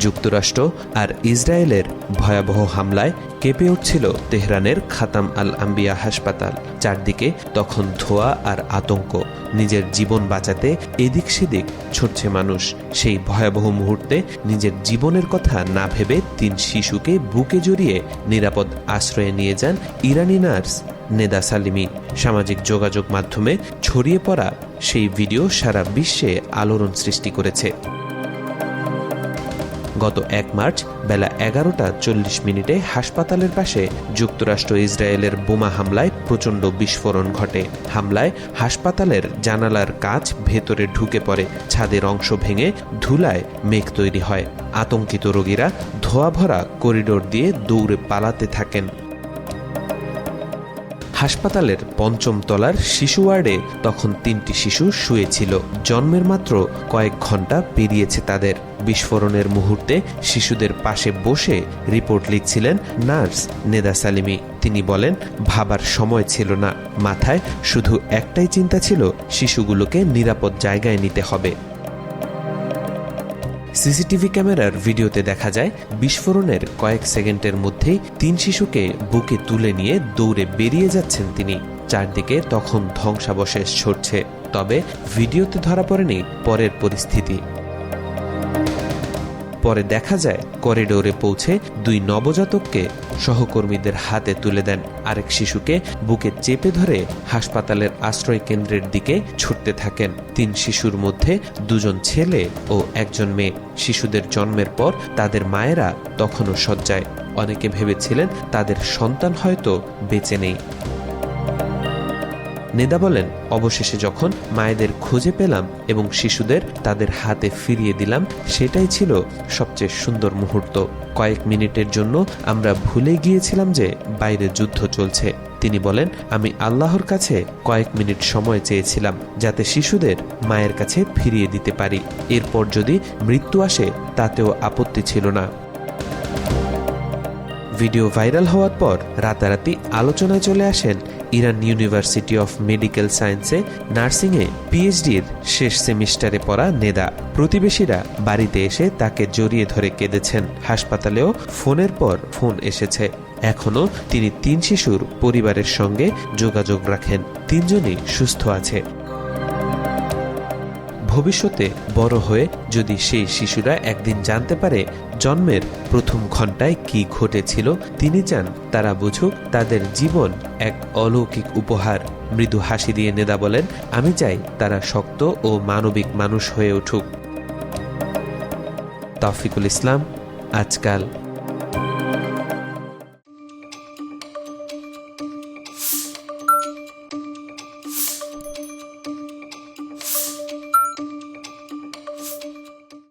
যুক্তরাষ্ট্র আর ইসরায়েলের ভয়াবহ হামলায় কেঁপে উঠছিল তেহরানের খাতাম আল আম্বিয়া হাসপাতাল। চারদিকে তখন ধোঁয়া আর আতঙ্ক। নিজের জীবন বাঁচাতে এদিক সেদিক ছুটছে মানুষ। সেই ভয়াবহ মুহূর্তে নিজের জীবনের কথা না ভেবে 3 শিশুকে বুকে জড়িয়ে নিরাপদ আশ্রয়ে নিয়ে যান ইরানি নার্স নেদা সালিমি। সামাজিক যোগাযোগ মাধ্যমে ছড়িয়ে পড়া সেই ভিডিও সারা বিশ্বে আলোড়ন সৃষ্টি করেছে। গত 1 মার্চ বেলা 11:40 হাসপাতালের পাশে যুক্তরাষ্ট্র ইসরায়েলের বোমা হামলায় প্রচণ্ড বিস্ফোরণ ঘটে। হামলায় হাসপাতালের জানালার কাঁচ ভেতরে ঢুকে পড়ে, ছাদের অংশ ভেঙে ধুলায় মেঘ তৈরি হয়। আতঙ্কিত রোগীরা ধোঁয়া ভরা করিডোর দিয়ে দৌড়ে পালাতে থাকেন। হাসপাতালের 5ম তলার শিশু ওয়ার্ডে তখন 3টি শিশু শুয়েছিল। জন্মের মাত্র কয়েক ঘন্টা পেরিয়েছে তাদের। বিস্ফোরণের মুহূর্তে শিশুদের পাশে বসে রিপোর্ট লিখছিলেন নার্স নেদা সালিমি। তিনি বলেন, ভাবার সময় ছিল না, মাথায় শুধু একটাই চিন্তা ছিল, শিশুগুলোকে নিরাপদ জায়গায় নিতে হবে। সিসিটিভি ক্যামেরার ভিডিওতে দেখা যায় বিস্ফোরণের কয়েক সেকেন্ডের মধ্যেই 3 শিশুকে বুকে তুলে নিয়ে দৌড়ে বেরিয়ে যাচ্ছেন তিনি। চারদিকে তখন ধ্বংসাবশেষ ছড়ছে। তবে ভিডিওতে ধরা পড়েনি পরের পরিস্থিতি। পরে দেখা যায় করিডোরে পৌঁছে 2 নবজাতককে সহকর্মীদের হাতে তুলে দেন। আরেক শিশুকে বুকে চেপে ধরে হাসপাতালের আশ্রয় কেন্দ্রের দিকে ছুটতে থাকেন। 3 শিশুর মধ্যে 2 জন ছেলে ও 1 জন মেয়ে। শিশুদের জন্মের পর তাদের মায়েরা তখনও শয্যায়। অনেকে ভেবেছিলেন তাদের সন্তান হয়তো বেঁচে নেই। নেদা বলেন, অবশেষে যখন মায়েদের খুঁজে পেলাম এবং শিশুদের তাদের হাতে ফিরিয়ে দিলাম, সেটাই ছিল সবচেয়ে সুন্দর মুহূর্ত। কয়েক মিনিটের জন্য আমরা ভুলে গিয়েছিলাম যে বাইরে যুদ্ধ চলছে। তিনি বলেন, আমি আল্লাহর কাছে কয়েক মিনিট সময় চেয়েছিলাম যাতে শিশুদের মায়ের কাছে ফিরিয়ে দিতে পারি। এরপর যদি মৃত্যু আসে তাতেও আপত্তি ছিল না। ভিডিও ভাইরাল হওয়ার পর রাতারাতি আলোচনায় চলে আসেন ইরান ইউনিভার্সিটি অফ মেডিকেল সায়েন্সে নার্সিংয়ে পিএইচডির শেষ সেমিস্টারে পড়া নেদা। প্রতিবেশীরা বাড়িতে এসে তাকে জড়িয়ে ধরে কেঁদেছেন। হাসপাতালেও ফোনের পর ফোন এসেছে। এখনও তিনি 3 শিশুর পরিবারের সঙ্গে যোগাযোগ রাখেন। 3 জনই সুস্থ আছে। ভবিষ্যতে বড় হয়ে যদি সেই শিশুরা একদিন জানতে পারে জন্মের প্রথম ঘন্টায় কি ঘটেছিল, তিনি চান তারা বুঝুক তাদের জীবন এক অলৌকিক উপহার। মৃদু হাসি দিয়ে নেদা বলেন, আমি চাই তারা শক্ত ও মানবিক মানুষ হয়ে উঠুক। তৌফিকুল ইসলাম, আজকাল।